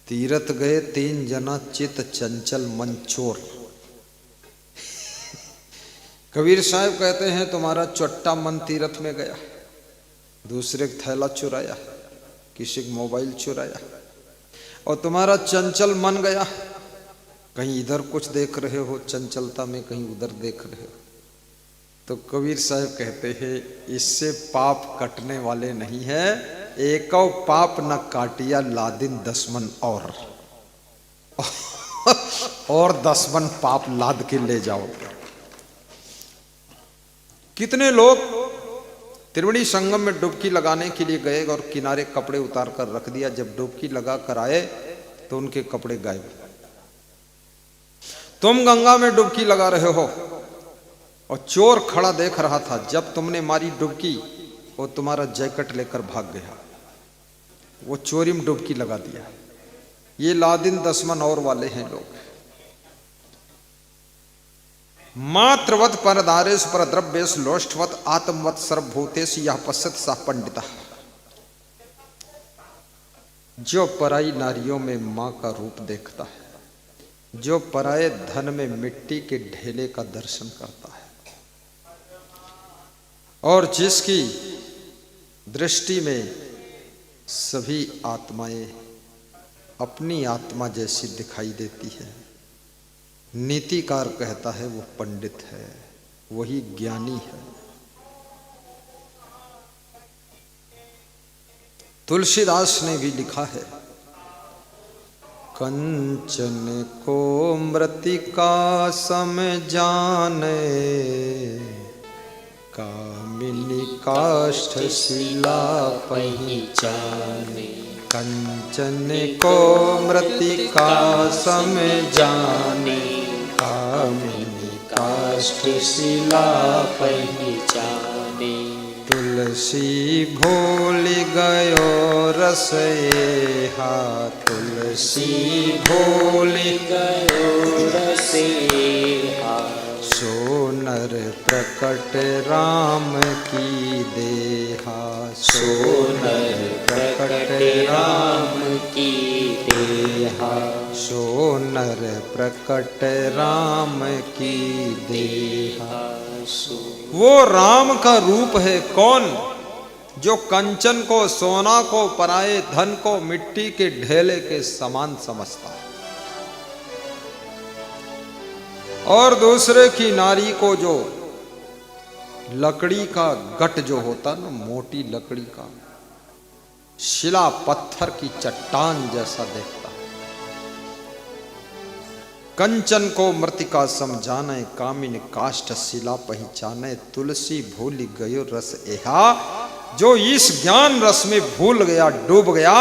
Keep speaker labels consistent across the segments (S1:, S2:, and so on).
S1: तीरथ गए 3 जना चित चंचल मन चोर। कबीर साहब कहते हैं तुम्हारा चट्टा मन तीरथ में गया, दूसरे का थैला चुराया, किसी का मोबाइल चुराया, और तुम्हारा चंचल मन गया, कहीं इधर कुछ देख रहे हो चंचलता में, कहीं उधर देख रहे हो। तो कबीर साहब कहते हैं इससे पाप कटने वाले नहीं है, एको पाप न काटिया लादिन 10 मन और 10 मन पाप लाद के ले जाओ। कितने लोग त्रिवेणी संगम में डुबकी लगाने के लिए गए और किनारे कपड़े उतार कर रख दिया, जब डुबकी लगा कर आए तो उनके कपड़े गायब। तुम गंगा में डुबकी लगा रहे हो और चोर खड़ा देख रहा था, जब तुमने मारी डुबकी वो तुम्हारा जैकेट लेकर भाग गया, वो चोरी में डुबकी लगा दिया। ये लादिन 10 मन और वाले हैं लोग। मात्रवत परदारेश पर द्रव्येश लोष्ठवत आत्मवत सर्वभूतेश यह पश्यत सा पंडिता। जो पराई नारियों में मां का रूप देखता है, जो पराये धन में मिट्टी के ढेले का दर्शन करता है, और जिसकी दृष्टि में सभी आत्माएं अपनी आत्मा जैसी दिखाई देती है, नीतिकार कहता है वो पंडित है, वही ज्ञानी है। तुलसीदास ने भी लिखा है, कंचन को मृतिका सम जाने, कामिनी काष्ठ शिला पहचाने। कंचन को मृतिका सम जाने, कामिनी काष्ठ शिला
S2: पहचाने।
S1: तुलसी भूल गयो रस एहा, तुलसी भूल
S2: गयो रस एहा।
S1: सोनर प्रकट राम की देहा,
S2: सोनर प्रकट राम की देहा।
S1: सोनर प्रकट राम की देहा। वो राम का रूप है कौन? जो कंचन को, सोना को, पराये धन को मिट्टी के ढेले के समान समझता है, और दूसरे की नारी को जो लकड़ी का गट जो होता ना, मोटी लकड़ी का, शिला पत्थर की चट्टान जैसा देखता है। कंचन को मृतिका सम जाने, कामिन काष्ठ शिला पहचाने। तुलसी भूल गयो रस एहा। जो इस ज्ञान रस में भूल गया, डूब गया,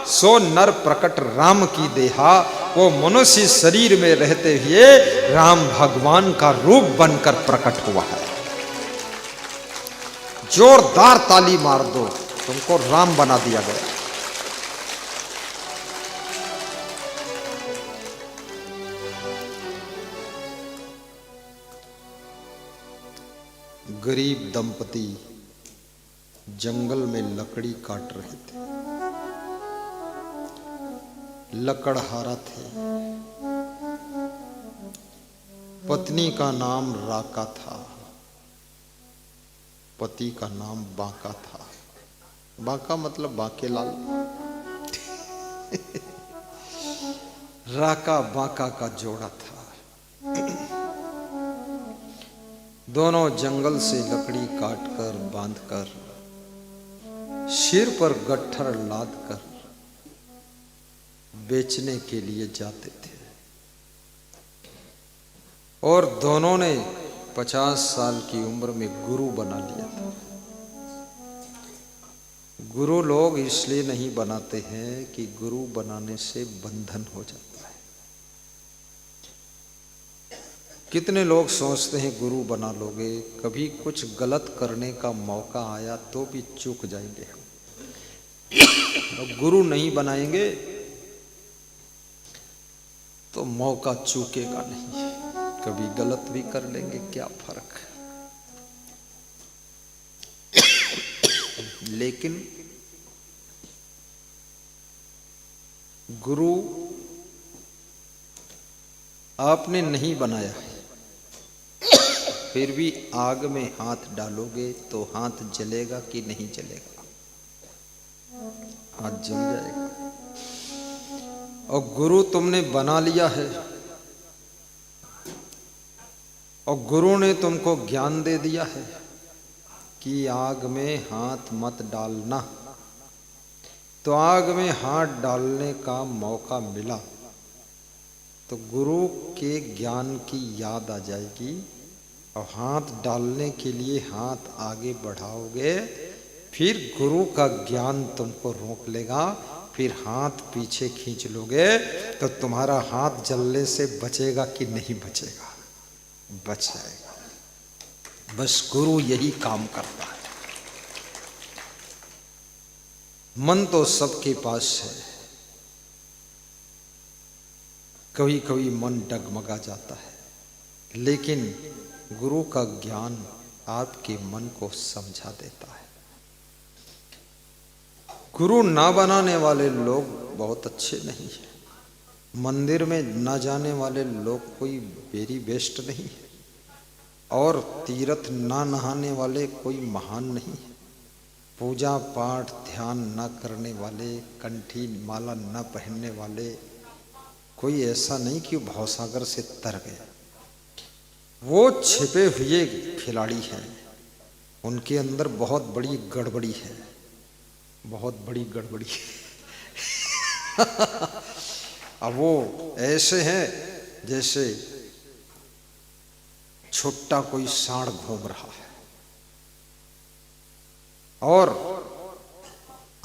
S1: सो नर प्रकट राम की देहा। वो मनुष्य शरीर में रहते हुए राम भगवान का रूप बनकर प्रकट हुआ है। जोरदार ताली मार दो, तुमको राम बना दिया गया। गरीब दंपति जंगल में लकड़ी काट रहे थे, लकड़हारा थे। पत्नी का नाम राका था, पति का नाम बांका था। बांका मतलब बांकेलाल। राका बांका का जोड़ा था। दोनों जंगल से लकड़ी काटकर, बांधकर, सिर पर गट्ठर लादकर बेचने के लिए जाते थे। और दोनों ने 50 साल की उम्र में गुरु बना लिया था। गुरु लोग इसलिए नहीं बनाते हैं कि गुरु बनाने से बंधन हो जाता है। कितने लोग सोचते हैं गुरु बना लोगे, कभी कुछ गलत करने का मौका आया तो भी चूक जाएंगे। और गुरु नहीं बनाएंगे तो मौका चूकेगा नहीं, कभी गलत भी कर लेंगे, क्या फर्क। लेकिन गुरु आपने नहीं बनाया है, फिर भी आग में हाथ डालोगे तो हाथ जलेगा कि नहीं जलेगा? हाथ जल जाएगा। और गुरु तुमने बना लिया है, और गुरु ने तुमको ज्ञान दे दिया है कि आग में हाथ मत डालना। तो आग में हाथ डालने का मौका मिला तो गुरु के ज्ञान की याद आ जाएगी, और हाथ डालने के लिए हाथ आगे बढ़ाओगे, फिर गुरु का ज्ञान तुमको रोक लेगा, फिर हाथ पीछे खींच लोगे तो तुम्हारा हाथ जलने से बचेगा कि नहीं बचेगा? बच जाएगा। बस गुरु यही काम करता है। मन तो सबके पास है, कभी कभी मन डगमगा जाता है, लेकिन गुरु का ज्ञान आपके मन को समझा देता है। गुरु ना बनाने वाले लोग बहुत अच्छे नहीं हैं, मंदिर में ना जाने वाले लोग कोई वेरी बेस्ट नहीं है, और तीर्थ ना नहाने वाले कोई महान नहीं है, पूजा पाठ ध्यान न करने वाले, कंठी माला न पहनने वाले कोई ऐसा नहीं कि भवसागर से तर गया। वो छिपे हुए खिलाड़ी हैं, उनके अंदर बहुत बड़ी गड़बड़ी है, बहुत बड़ी गड़बड़ी है। अब वो ऐसे हैं जैसे छोटा कोई सांड घूम रहा है और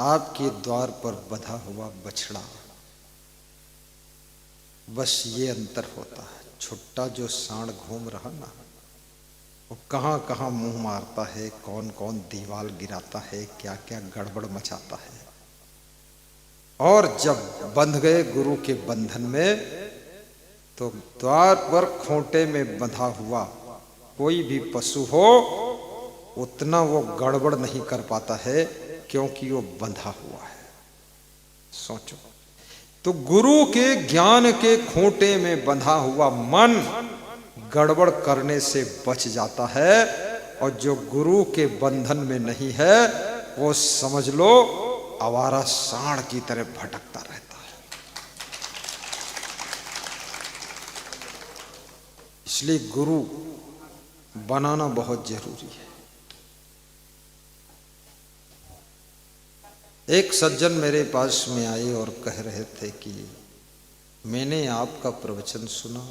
S1: आपके द्वार पर बंधा हुआ बछड़ा। बस ये अंतर होता है। छोटा जो सांड घूम रहा ना, वो कहाँ कहाँ मुंह मारता है, कौन कौन दीवार गिराता है, क्या क्या गड़बड़ मचाता है। और जब बंध गए गुरु के बंधन में, तो द्वार पर खूंटे में बंधा हुआ कोई भी पशु हो उतना वो गड़बड़ नहीं कर पाता है, क्योंकि वो बंधा हुआ है। सोचो, तो गुरु के ज्ञान के खूंटे में बंधा हुआ मन गड़बड़ करने से बच जाता है, और जो गुरु के बंधन में नहीं है वो समझ लो आवारा सांड की तरह भटकता रहता है। इसलिए गुरु बनाना बहुत जरूरी है। एक सज्जन मेरे पास में आए और कह रहे थे कि मैंने आपका प्रवचन सुना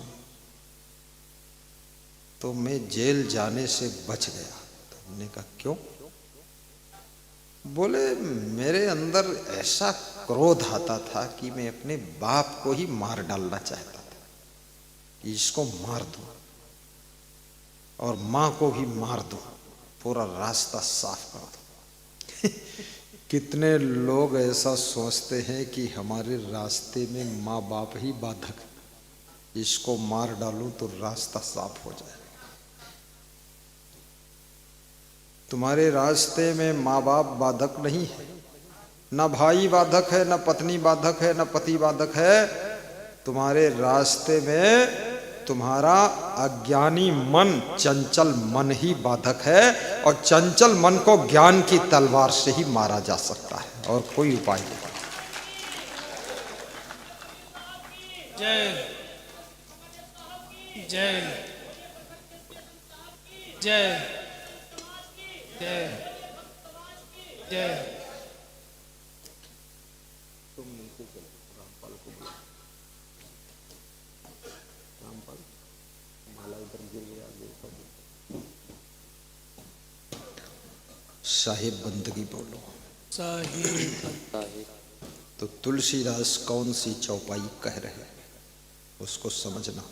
S1: तो मैं जेल जाने से बच गया। तो हमने कहा क्यों? बोले मेरे अंदर ऐसा क्रोध आता था कि मैं अपने बाप को ही मार डालना चाहता था, कि इसको मार दूं और मां को भी मार दूं, पूरा रास्ता साफ कर दूं। कितने लोग ऐसा सोचते हैं कि हमारे रास्ते में माँ बाप ही बाधक, इसको मार डालूं तो रास्ता साफ हो जाए। तुम्हारे रास्ते में माँ बाप बाधक नहीं है, न भाई बाधक है, न पत्नी बाधक है, न पति बाधक है। तुम्हारे रास्ते में तुम्हारा अज्ञानी मन, चंचल मन ही बाधक है, और चंचल मन को ज्ञान की तलवार से ही मारा जा सकता है, और कोई उपाय नहीं।
S3: जय जय जय जय जय।
S1: साहिब बंदगी बोलो।
S3: साहिब
S1: तो तुलसीदास कौन सी चौपाई कह रहे हैं उसको समझना।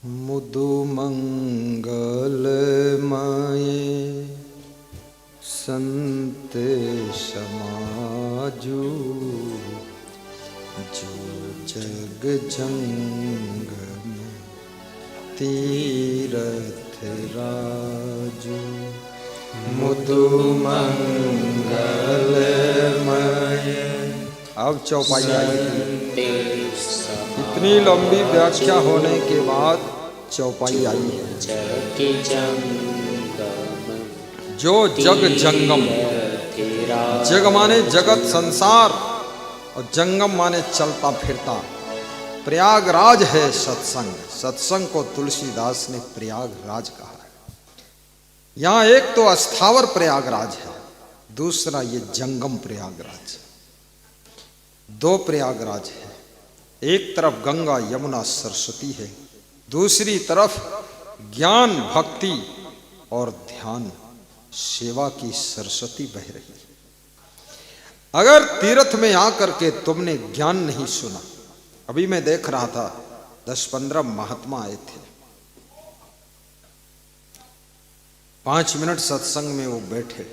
S1: मुदु मंगल माये संत समाजू, जो जग जंग में तीरथ राजू। मुदु मंगलमय। अब चौपाई आई। इतनी लंबी व्याख्या होने के बाद चौपाई आई है। जो जग जंगम, जग माने जगत संसार और जंगम माने चलता फिरता। प्रयागराज है सत्संग। सत्संग को तुलसीदास ने प्रयागराज कहा है। यहां एक तो अस्थावर प्रयागराज है, दूसरा ये जंगम प्रयागराज। दो प्रयागराज है। एक तरफ गंगा यमुना सरस्वती है, दूसरी तरफ ज्ञान भक्ति और ध्यान सेवा की सरस्वती बह रही है। अगर तीर्थ में आकर के तुमने ज्ञान नहीं सुना, अभी मैं देख रहा था 10-15 महात्मा आए थे, 5 मिनट सत्संग में वो बैठे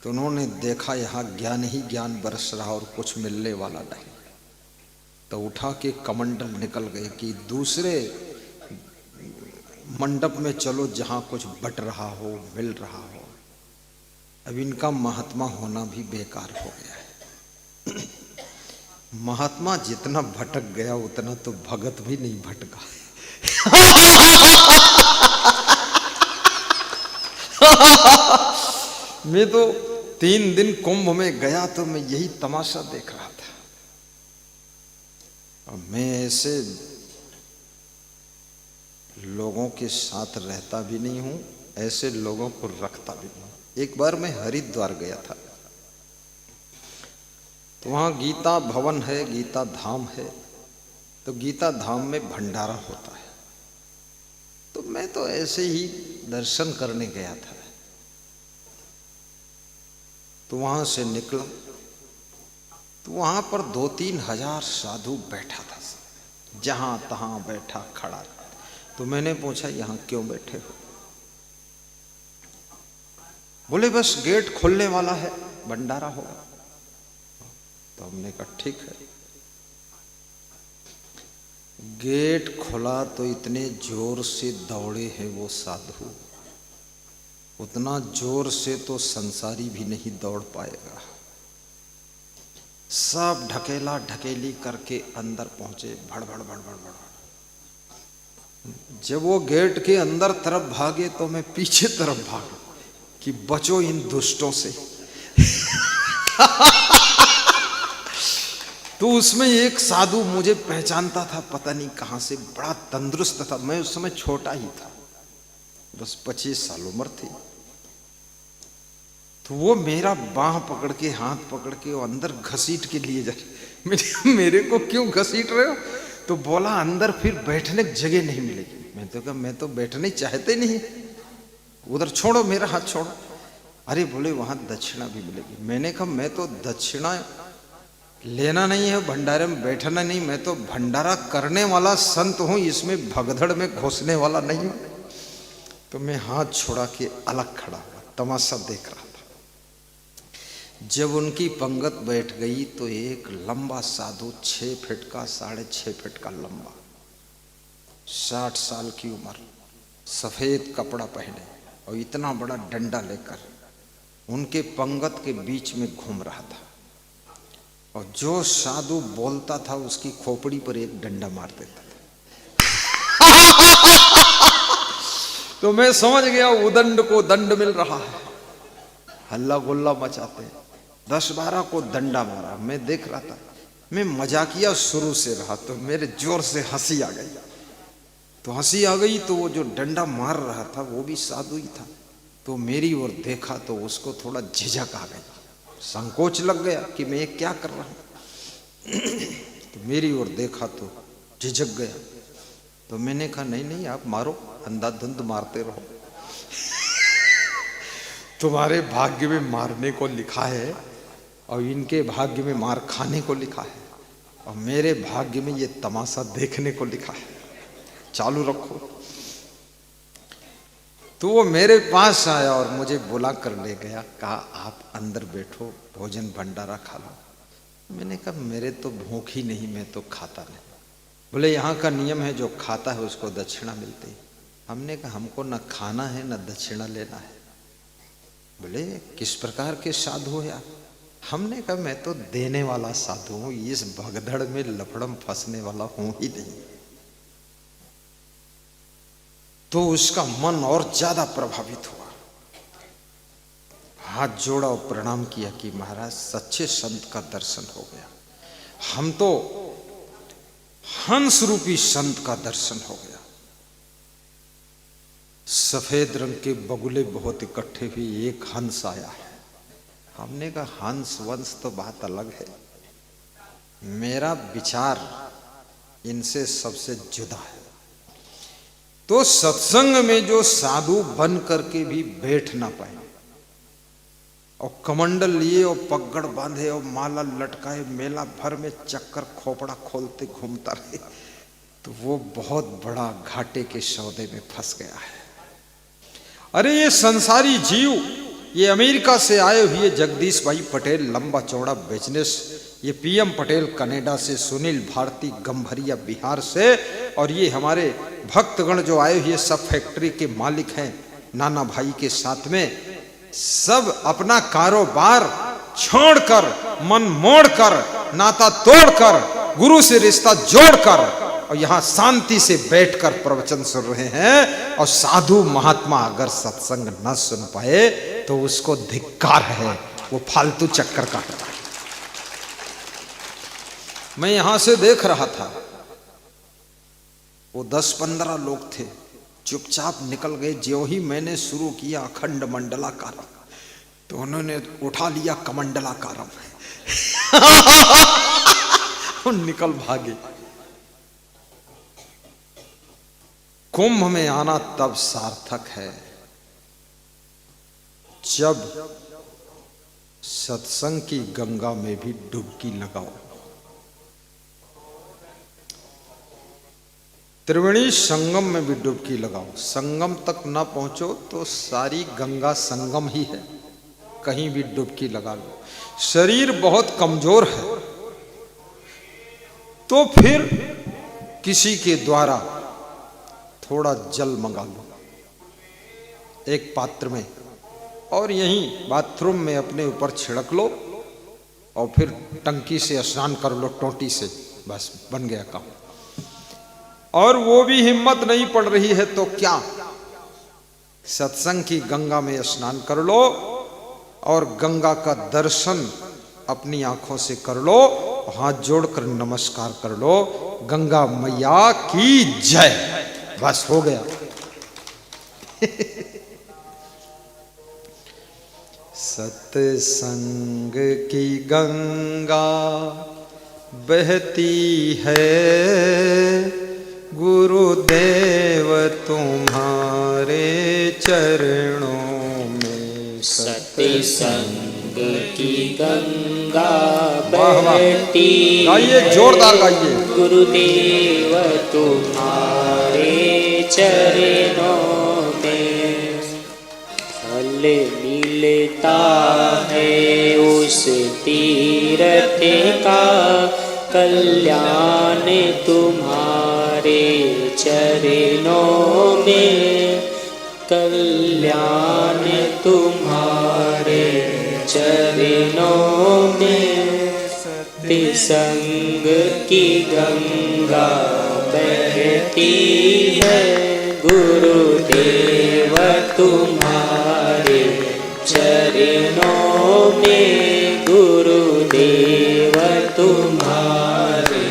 S1: तो उन्होंने देखा यहां ज्ञान ही ज्ञान बरस रहा और कुछ मिलने वाला नहीं, तो उठा के कमंडल निकल गए कि दूसरे मंडप में चलो जहां कुछ बट रहा हो, मिल रहा हो। अब इनका महात्मा होना भी बेकार हो गया है। महात्मा जितना भटक गया उतना तो भगत भी नहीं भटका। मैं तो 3 दिन कुंभ में गया तो मैं यही तमाशा देख रहा था। और मैं ऐसे लोगों के साथ रहता भी नहीं हूं, ऐसे लोगों को रखता भी नहीं। एक बार मैं हरिद्वार गया था, तो वहां गीता भवन है, गीता धाम है। तो गीता धाम में भंडारा होता है, तो मैं तो ऐसे ही दर्शन करने गया था। तो वहां से निकला तो वहां पर 2-3 हजार साधु बैठा था, जहां तहां बैठा खड़ा। तो मैंने पूछा यहां क्यों बैठे हो? बोले बस गेट खुलने वाला है, भंडारा होगा। तो हमने कहा ठीक है। गेट खुला तो इतने जोर से दौड़े हैं वो साधु, उतना जोर से तो संसारी भी नहीं दौड़ पाएगा। सब ढकेला ढकेली करके अंदर पहुंचे, भड़बड़ भड़बड़ भड़बड़। जब वो गेट के अंदर तरफ भागे तो मैं पीछे तरफ भागा कि बचो इन दुष्टों से। तो उसमें एक साधु मुझे पहचानता था, पता नहीं कहां से, बड़ा तंदुरुस्त था। मैं उस समय छोटा ही था, बस 25 साल उम्र थी। तो वो मेरा बाह पकड़ के, हाथ पकड़ के वो अंदर घसीट के लिए जा रहे। मेरे को क्यों घसीट रहे हो? तो बोला अंदर फिर बैठने की जगह नहीं मिलेगी। मैं तो कहा मैं तो बैठने चाहते नहीं, उधर छोड़ो, मेरा हाथ छोड़ो। अरे बोले वहां दक्षिणा भी मिलेगी। मैंने कहा मैं तो दक्षिणा लेना नहीं है, भंडारे में बैठना नहीं, मैं तो भंडारा करने वाला संत हूं, इसमें भगदड़ में घुसने वाला नहीं हूं। तो मैं हाथ छोड़ा के अलग खड़ा हुआ, तमाशा देख रहा था। जब उनकी पंगत बैठ गई तो एक लंबा साधु, 6 फीट का, 6.5 फीट का लंबा, 60 साल की उम्र, सफेद कपड़ा पहने और इतना बड़ा डंडा लेकर उनके पंगत के बीच में घूम रहा था। और जो साधु बोलता था उसकी खोपड़ी पर एक डंडा मार देता था। तो मैं समझ गया उदंड को दंड मिल रहा है। हल्ला गुल्ला मचाते हैं। 10-12 को डंडा मारा। मैं देख रहा था, मैं मजाकिया शुरू से रहा तो मेरे जोर से हंसी आ गई। तो हंसी आ गई तो वो जो डंडा मार रहा था वो भी साधु ही था। तो मेरी ओर देखा तो उसको थोड़ा झिझक आ गई, संकोच लग गया कि मैं ये क्या कर रहा हूं। तो मेरी ओर देखा तो झिझक गया। तो मैंने कहा नहीं नहीं आप मारो, अंधाधुंध मारते रहो। तुम्हारे भाग्य में मारने को लिखा है और इनके भाग्य में मार खाने को लिखा है, और मेरे भाग्य में ये तमाशा देखने को लिखा है, चालू रखो। तो वो मेरे पास आया और मुझे बुला कर ले गया, कहा आप अंदर बैठो, भोजन भंडारा खा लो। मैंने कहा मेरे तो भूख ही नहीं, मैं तो खाता नहीं। बोले यहाँ का नियम है जो खाता है उसको दक्षिणा मिलती है। हमने कहा हमको न खाना है न दक्षिणा लेना है, बोले किस प्रकार के साधु हो यार? हमने कहा मैं तो देने वाला साधु हूं, इस भगदड़ में लफड़म फंसने वाला हूं ही नहीं। तो उसका मन और ज्यादा प्रभावित हुआ, हाथ जोड़ा और प्रणाम किया कि महाराज सच्चे संत का दर्शन हो गया, हम तो हंस रूपी संत का दर्शन हो गया। सफेद रंग के बगुले बहुत इकट्ठे हुए, एक हंस आया है। हमने कहा हंस वंश तो बात अलग है, मेरा विचार इनसे सबसे जुदा है। तो सत्संग में जो साधु बन करके भी बैठ ना पाए और कमंडल लिए और पगड़ बांधे और माला लटकाए मेला भर में चक्कर खोपड़ा खोलते घूमता रहे, तो वो बहुत बड़ा घाटे के सौदे में फंस गया है। अरे ये संसारी जीव, ये अमेरिका से आए हुए जगदीश भाई पटेल लंबा चौड़ा बिजनेस, ये पीएम पटेल कनाडा से, सुनील भारती गंभरिया बिहार से, और ये हमारे भक्तगण जो आए हुए सब फैक्ट्री के मालिक हैं नाना भाई के साथ में, सब अपना कारोबार छोड़कर, मन मोड़कर, नाता तोड़कर, गुरु से रिश्ता जोड़कर और यहां शांति से बैठकर प्रवचन सुन रहे हैं। और साधु महात्मा अगर सत्संग न सुन पाए तो उसको धिक्कार है, वो फालतू चक्कर काटता है। मैं यहां से देख रहा था, वो 10-15 लोग थे, चुपचाप निकल गए। जो ही मैंने शुरू किया अखंड मंडलाकारम, तो उन्होंने उठा लिया कमंडलाकारम निकल भागे। कुंभ में आना तब सार्थक है जब सत्संग की गंगा में भी डुबकी लगाओ। त्रिवेणी संगम में भी डुबकी लगाओ, संगम तक ना पहुंचो तो सारी गंगा संगम ही है, कहीं भी डुबकी लगा लो। शरीर बहुत कमजोर है तो फिर किसी के द्वारा थोड़ा जल मंगा लो एक पात्र में, और यहीं बाथरूम में अपने ऊपर छिड़क लो और फिर टंकी से स्नान कर लो, टोटी से, बस बन गया काम। और वो भी हिम्मत नहीं पड़ रही है तो क्या, सत्संग की गंगा में स्नान कर लो और गंगा का दर्शन अपनी आंखों से कर लो, हाथ जोड़कर नमस्कार कर लो, गंगा मैया की जय, बस हो गया। सत्संग की गंगा बहती है, गुरुदेव तुम्हारे चरणों में।
S2: सत्संग की गंगा बहती है,
S1: गाइए जोरदार गाइए।
S2: गुरुदेव तुम्हारे चरणों में। फल मिलता है उस तीर्थ का, कल्याण तुम्हारे चरणों में, कल्याण तुम्हारे चरणों में। सत्संग की गंगा बहती है, गुरुदेव तुम्हारे चरणों में, गुरुदेव तुम्हारे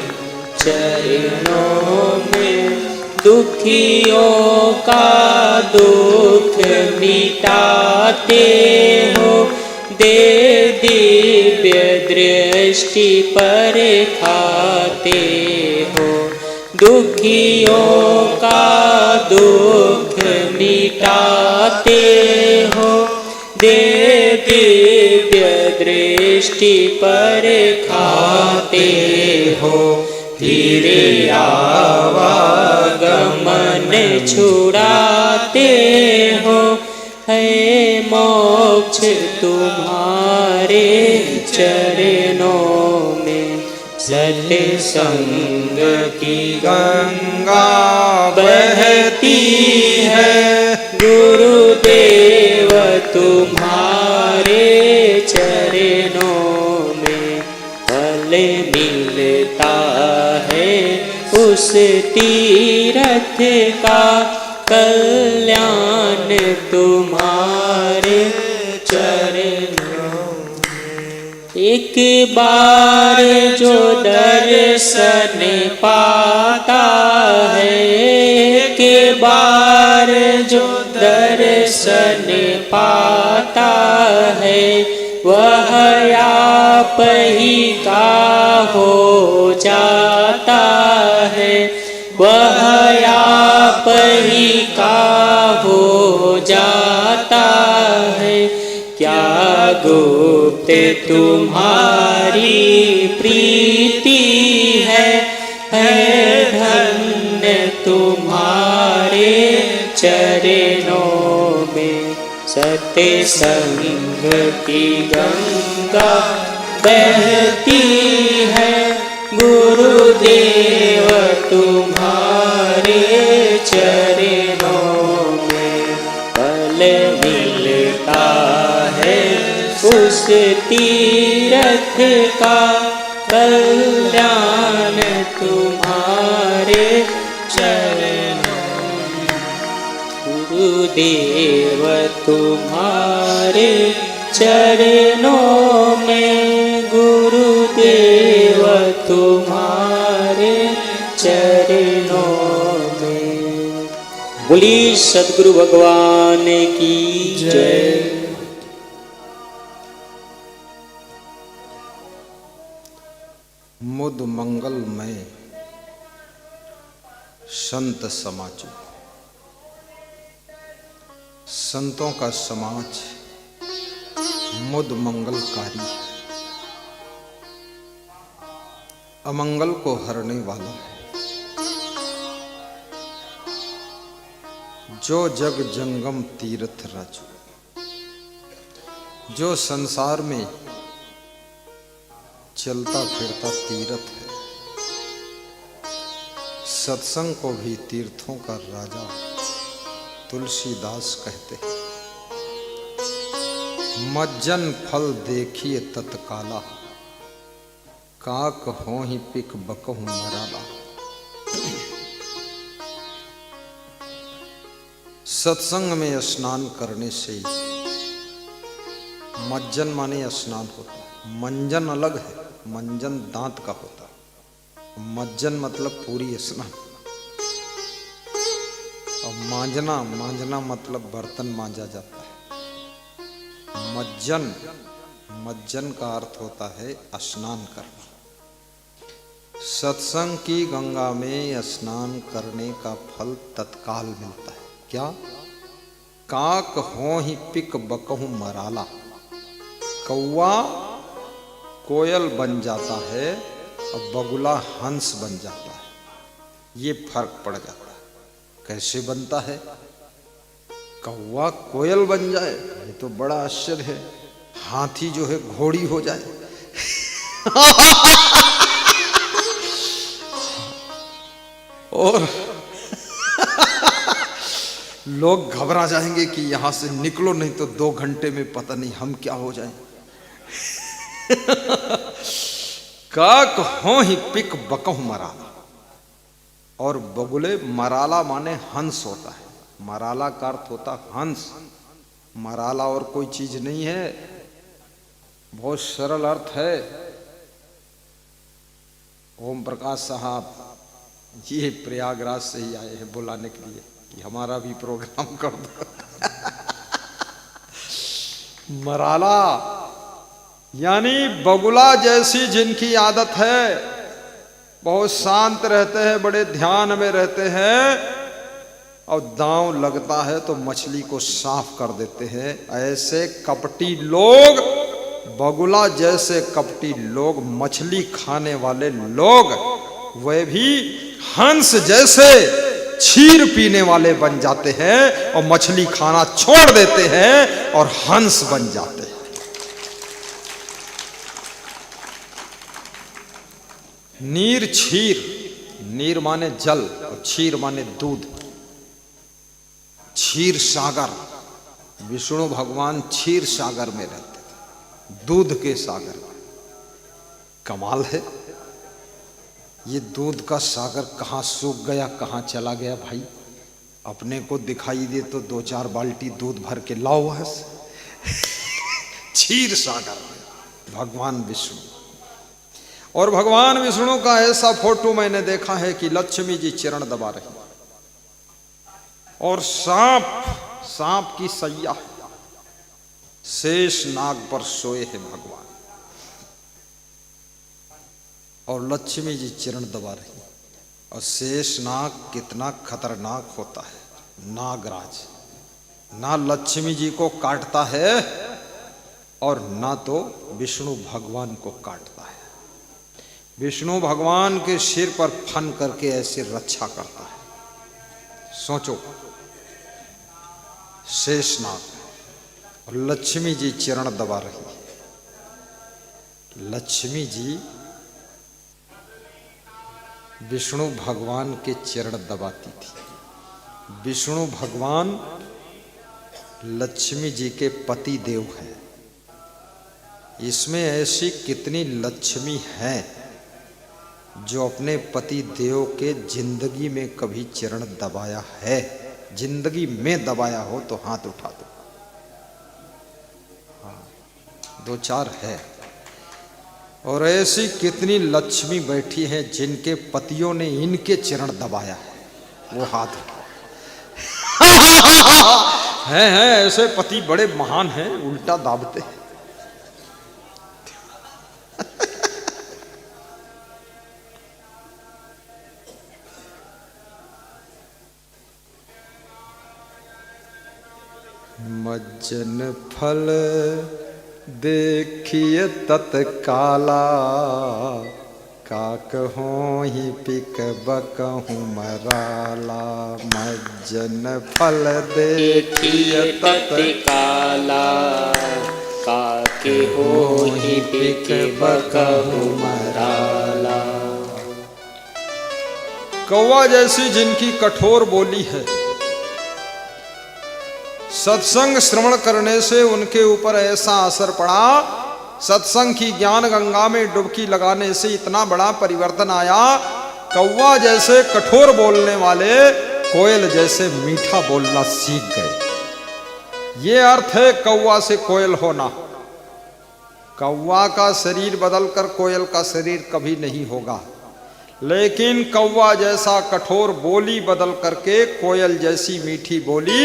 S2: चरणों में। दुखियों का दुख मिटाते हो, दे दिव्य दृष्टि पर खाते हो। दुखियों का दुख मिटाते हो, दे दिव्य दृष्टि पर खाते हो। फिर आवागमन छुड़ाते हो, है मोक्ष तुम्हारे चरणों में। सत्संग की गंगा बहती है, गुरुदेव तुम्हारे मिलता है उस तीरथ का, कल्याण तुम्हारे चरणों। एक बार जो दर्शन पाता है, एक बार जो दर्शन पाता है, वह आप ही का हो जाता है, वह आप ही का हो जाता है। क्या गुप्त तुम्हारी प्रीति है धन्य तुम्हारे चरणों में। सत्संग की गंगा बहती है, गुरुदेव तुम्हारे चरणों में। फल मिलता है उस तीरथ का, कल्याण तुम्हारे चरणों में। गुरुदेव तुम्हारे चरणों में, गुरुदेव तुम्हारे चरणों में। बोली सद्गुरु भगवान की जय।
S1: मुद मंगलमय संत समाजो, संतों का समाज मुद मंगलकारी, अमंगल को हरने वाला, जो जग जंगम तीर्थ राजू, जो संसार में चलता फिरता तीर्थ है। सत्संग को भी तीर्थों का राजा तुलसीदास कहते हैं। मज्जन फल देखिए तत्काला, काक हो ही पिक बकहु मराला। सत्संग में स्नान करने से मज्जन माने स्नान होता है। मंजन अलग है, मंजन दांत का होता है, मज्जन मतलब पूरी स्नान। और मांजना, मांजना मतलब बर्तन मांजा जाता है। मज्जन, मज्जन का अर्थ होता है स्नान करना। सत्संग की गंगा में स्नान करने का फल तत्काल मिलता है। क्या? काक हो ही पिक बकहु मराला, कौवा कोयल बन जाता है और बगुला हंस बन जाता है। ये फर्क पड़ जाता है। कैसे बनता है? कौवा कोयल बन जाए ये तो बड़ा आश्चर्य है। हाथी जो है घोड़ी हो जाए और लोग घबरा जाएंगे कि यहां से निकलो, नहीं तो 2 घंटे में पता नहीं हम क्या हो जाएं। काक हो ही पिक बकहु मराला, और बगुले, मराला माने हंस होता है। मराला का अर्थ होता हंस। मराला और कोई चीज नहीं है, बहुत सरल अर्थ है। ओम प्रकाश साहब ये प्रयागराज से ही आए हैं बुलाने के लिए कि हमारा भी प्रोग्राम कर दो। मराला यानी बगुला जैसी जिनकी आदत है, बहुत शांत रहते हैं, बड़े ध्यान में रहते हैं, और दांव लगता है तो मछली को साफ कर देते हैं। ऐसे कपटी लोग, बगुला जैसे कपटी लोग, मछली खाने वाले लोग, वे भी हंस जैसे क्षीर पीने वाले बन जाते हैं और मछली खाना छोड़ देते हैं और हंस बन जाते हैं। नीर क्षीर, नीर माने जल और क्षीर माने दूध। क्षीर सागर, विष्णु भगवान क्षीर सागर में रहते थे, दूध के सागर में। कमाल है। ये दूध का सागर कहाँ सूख गया, कहाँ चला गया भाई। अपने को दिखाई दे तो 2-4 बाल्टी दूध भर के लाओ वहां से। क्षीर सागर भगवान विष्णु। और भगवान विष्णु का ऐसा फोटो मैंने देखा है कि लक्ष्मी जी चरण दबा रही और सांप की सैया शेष नाग पर सोए हैं भगवान, और लक्ष्मी जी चरण दबा रही। और शेष नाग कितना खतरनाक होता है। नागराज ना लक्ष्मी जी को काटता है और ना तो विष्णु भगवान को काटता है। विष्णु भगवान के सिर पर फन करके ऐसे रक्षा करता है। सोचो, शेषनाग और लक्ष्मी जी चरण दबा रही है। लक्ष्मी जी विष्णु भगवान के चरण दबाती थी। विष्णु भगवान लक्ष्मी जी के पति देव हैं। इसमें ऐसी कितनी लक्ष्मी हैं जो अपने पति देव के जिंदगी में कभी चरण दबाया है? जिंदगी में दबाया हो तो हाथ उठा दो। हाँ, 2-4 है। और ऐसी कितनी लक्ष्मी बैठी हैं जिनके पतियों ने इनके चरण दबाया है, वो हाथ हैं ऐसे पति बड़े महान हैं, उल्टा दाबते हैं। मज्जन फल देखिए तत्काला, का कहूँ ही पिक बकहूँ मराला। मज्जन फल देखिए
S2: तत्काला, का कहूँ ही पिक बकहूँ मराला।
S1: कौवा जैसी जिनकी कठोर बोली है, सत्संग श्रवण करने से उनके ऊपर ऐसा असर पड़ा, सत्संग की ज्ञान गंगा में डुबकी लगाने से इतना बड़ा परिवर्तन आया। कौवा जैसे कठोर बोलने वाले कोयल जैसे मीठा बोलना सीख गए। ये अर्थ है कौवा से कोयल होना। कौवा का शरीर बदलकर कोयल का शरीर कभी नहीं होगा, लेकिन कौवा जैसा कठोर बोली बदल करके कोयल जैसी मीठी बोली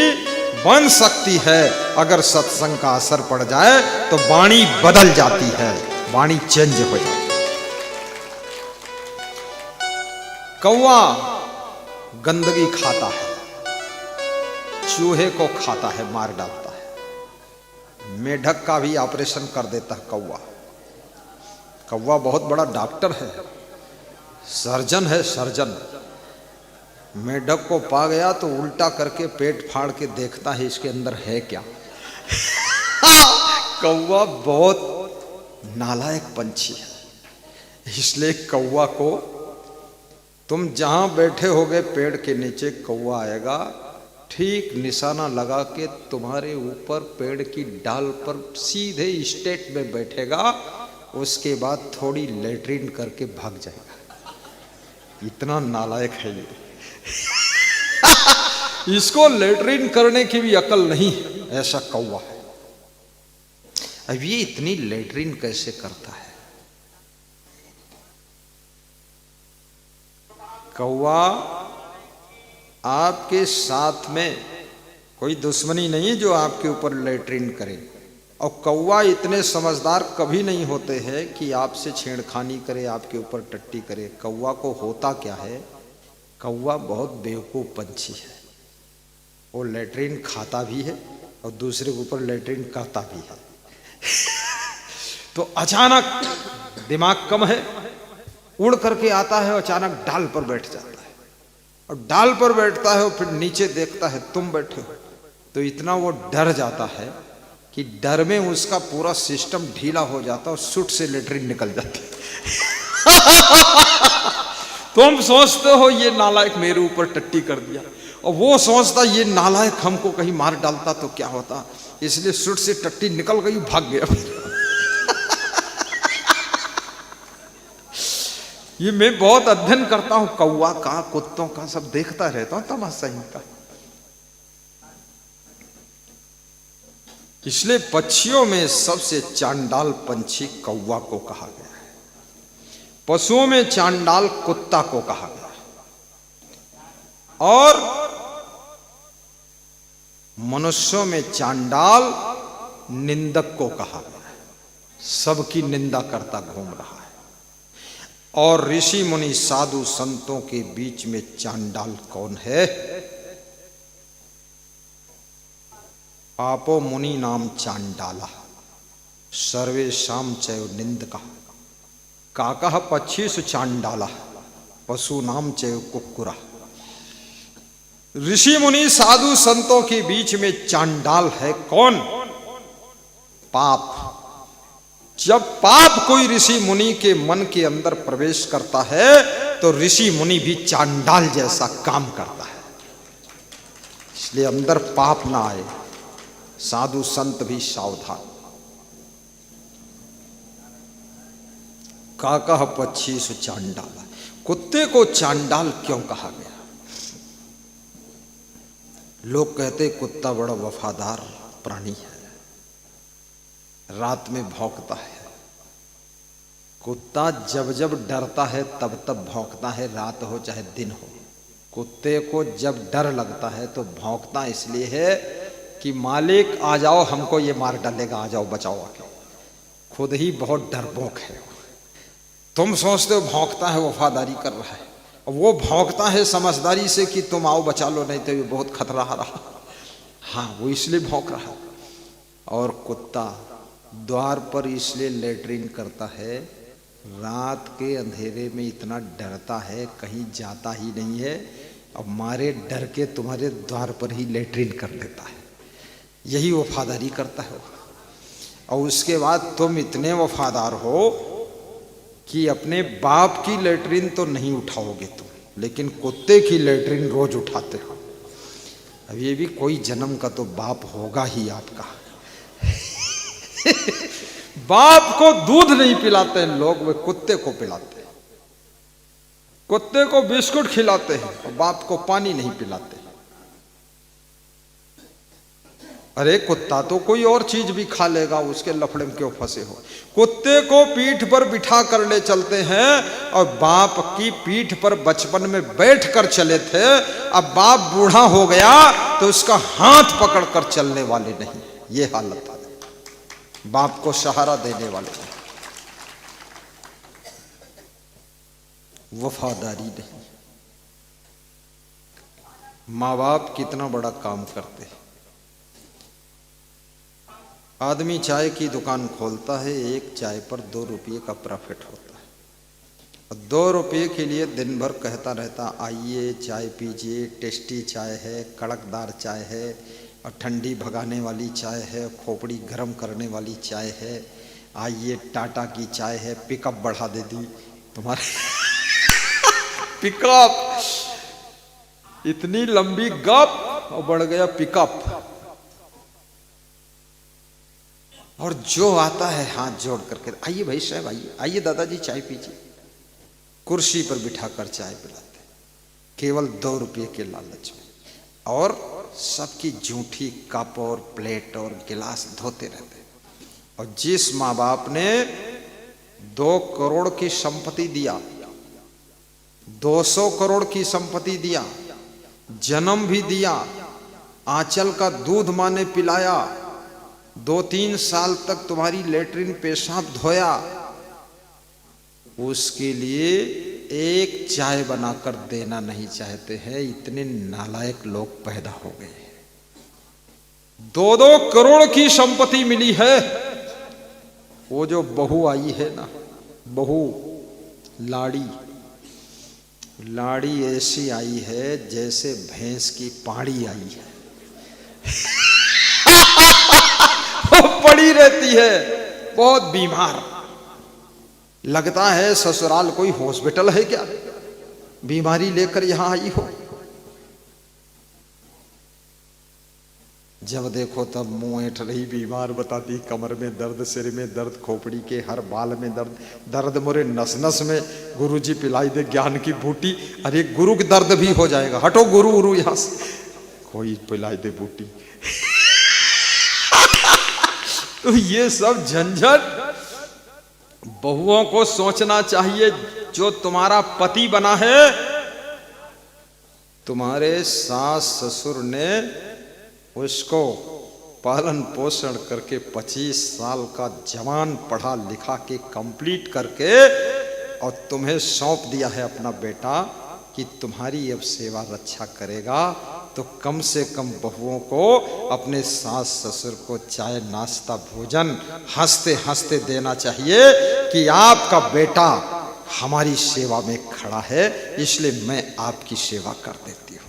S1: बन सकती है। अगर सत्संग का असर पड़ जाए तो वाणी बदल जाती है, वाणी चेंज हो जाती है। कौवा गंदगी खाता है, चूहे को खाता है, मार डालता है। मेढक का भी ऑपरेशन कर देता है कौवा। कौवा बहुत बड़ा डॉक्टर है, सर्जन है, सर्जन। मेढक को पा गया तो उल्टा करके पेट फाड़ के देखता है इसके अंदर है क्या। कौवा बहुत नालायक पंछी है, इसलिए कौवा को तुम जहां बैठे होगे पेड़ के नीचे, कौवा आएगा ठीक निशाना लगा के तुम्हारे ऊपर पेड़ की डाल पर सीधे स्टेट में बैठेगा। उसके बाद थोड़ी लेटरिन करके भाग जाएगा। इतना नालायक है ये। इसको लेटरिन करने की भी अकल नहीं, ऐसा कौवा है। अब ये इतनी लेटरिन कैसे करता है? कौवा आपके साथ में कोई दुश्मनी नहीं जो आपके ऊपर लेटरिन करे। और कौवा इतने समझदार कभी नहीं होते हैं कि आपसे छेड़खानी करे, आपके ऊपर टट्टी करे। कौवा को होता क्या है, कौवा बहुत बेवकूफ़ पंछी है। वो लेटरिन खाता भी है और दूसरे के ऊपर लेटरिन करता भी है। तो अचानक दिमाग कम है, उड़ करके आता है, अचानक डाल पर बैठ जाता है। और डाल पर बैठता है और फिर नीचे देखता है तुम बैठे हो, तो इतना वो डर जाता है कि डर में उसका पूरा सिस्टम ढीला हो जाता है और सुट से लेटरिन निकल जाती है। तुम सोचते हो ये नालायक मेरे ऊपर टट्टी कर दिया, और वो सोचता ये नालायक हमको कहीं मार डालता तो क्या होता, इसलिए सुट से टट्टी निकल गई, भाग गया। ये मैं बहुत अध्ययन करता हूं, कौवा का, कुत्तों का, सब देखता रहता हूं तमाशा इनका। इसलिए पक्षियों में सबसे चांडाल पंछी कौवा को कहा गया है, पशुओं में चांडाल कुत्ता को कहा गया है, और मनुष्यों में चांडाल निंदक को कहा गया है। सबकी निंदा करता घूम रहा है। और ऋषि मुनि साधु संतों के बीच में चांडाल कौन है? पापो मुनि नाम चांडाला सर्वेशाम चयो निंदका काकः पक्षीसु चांडाला पशु नाम चयो कुक्कुरा। ऋषि मुनि साधु संतों के बीच में चांडाल है कौन? पाप। जब पाप कोई ऋषि मुनि के मन के अंदर प्रवेश करता है तो ऋषि मुनि भी चांडाल जैसा काम करता है। इसलिए अंदर पाप ना आए, साधु संत भी सावधान। काकः पक्षीसु चांडाला, कुत्ते को चांडाल क्यों कहा गया? लोग कहते कुत्ता बड़ा वफादार प्राणी है, रात में भौंकता है। कुत्ता जब जब डरता है तब तब भौंकता है, रात हो चाहे दिन हो। कुत्ते को जब डर लगता है तो भौंकता इसलिए है कि मालिक आ जाओ, हमको ये मार डालेगा, आ जाओ बचाओ आके। खुद ही बहुत डरपोक है। तुम सोचते हो भौंकता है वफादारी कर रहा है, और वो भौंकता है समझदारी से कि तुम आओ बचा लो, नहीं तो ये बहुत खतरा आ रहा। हाँ, वो इसलिए भौंक रहा है। और कुत्ता द्वार पर इसलिए लेटरिन करता है, रात के अंधेरे में इतना डरता है, कहीं जाता ही नहीं है, अब मारे डर के तुम्हारे द्वार पर ही लेटरिन कर लेता है। यही वफादारी करता है। और उसके बाद तुम इतने वफादार हो कि अपने बाप की लेटरिन तो नहीं उठाओगे तुम, लेकिन कुत्ते की लेटरिन रोज उठाते हो। अब ये भी कोई जन्म का तो बाप होगा ही आपका। बाप को दूध नहीं पिलाते हैं लोग, वे कुत्ते को पिलाते हैं। कुत्ते को बिस्कुट खिलाते हैं और बाप को पानी नहीं पिलाते। अरे कुत्ता तो कोई और चीज भी खा लेगा, उसके लफड़े में क्यों फंसे हो? कुत्ते को पीठ पर बिठा कर ले चलते हैं, और बाप की पीठ पर बचपन में बैठ कर चले थे। अब बाप बूढ़ा हो गया तो उसका हाथ पकड़ कर चलने वाले नहीं। ये हालत है, बाप को सहारा देने वाले नहीं, वफादारी नहीं। माँ बाप कितना बड़ा काम करते हैं। आदमी चाय की दुकान खोलता है, एक चाय पर 2 रुपये का प्रॉफिट होता है, और 2 रुपये के लिए दिन भर कहता रहता, आइए चाय पीजिए, टेस्टी चाय है, कड़कदार चाय है, और ठंडी भगाने वाली चाय है, खोपड़ी गर्म करने वाली चाय है, आइए टाटा की चाय है, पिकअप बढ़ा दे दी तुम्हारे। पिकअप, इतनी लंबी गप और बढ़ गया पिकअप। और जो आता है हाथ जोड़ करके, आइए भाई साहब, आइए आइए दादाजी चाय पीजिए, कुर्सी पर बिठाकर चाय पिलाते, केवल 2 रुपये के लालच में। और सबकी जूठी कप और प्लेट और गिलास धोते रहते। और जिस माँ बाप ने 2 करोड़ की संपत्ति दिया, 200 करोड़ की संपत्ति दिया, जन्म भी दिया, आंचल का दूध माँ ने पिलाया, 2-3 साल तक तुम्हारी लेटरिन पेशाब धोया, उसके लिए एक चाय बनाकर देना नहीं चाहते हैं। इतने नालायक लोग पैदा हो गए। 2-2 करोड़ की संपत्ति मिली है। वो जो बहू आई है ना, बहू लाड़ी, लाड़ी ऐसी आई है जैसे भैंस की पाड़ी आई है। वो पड़ी रहती है, बहुत बीमार। लगता है ससुराल कोई हॉस्पिटल है क्या, बीमारी लेकर यहां आई हो। जब देखो तब मुंह ऐंठ रही, बीमार बताती, कमर में दर्द, सिर में दर्द, खोपड़ी के हर बाल में दर्द, दर्द मोरे नस नस में। गुरु जी पिलाई दे ज्ञान की बूटी। अरे गुरु के दर्द भी हो जाएगा, हटो गुरु गुरु यहां से, कोई पिलाई दे बूटी। तो ये सब झंझट बहुओं को सोचना चाहिए। जो तुम्हारा पति बना है, तुम्हारे सास ससुर ने उसको पालन पोषण करके 25 साल का जवान पढ़ा लिखा के कंप्लीट करके और तुम्हें सौंप दिया है अपना बेटा कि तुम्हारी अब सेवा रक्षा करेगा। तो कम से कम बहुओं को अपने सास ससुर को चाय नाश्ता भोजन हंसते हंसते देना चाहिए कि आपका बेटा हमारी सेवा में खड़ा है, इसलिए मैं आपकी सेवा कर देती हूँ।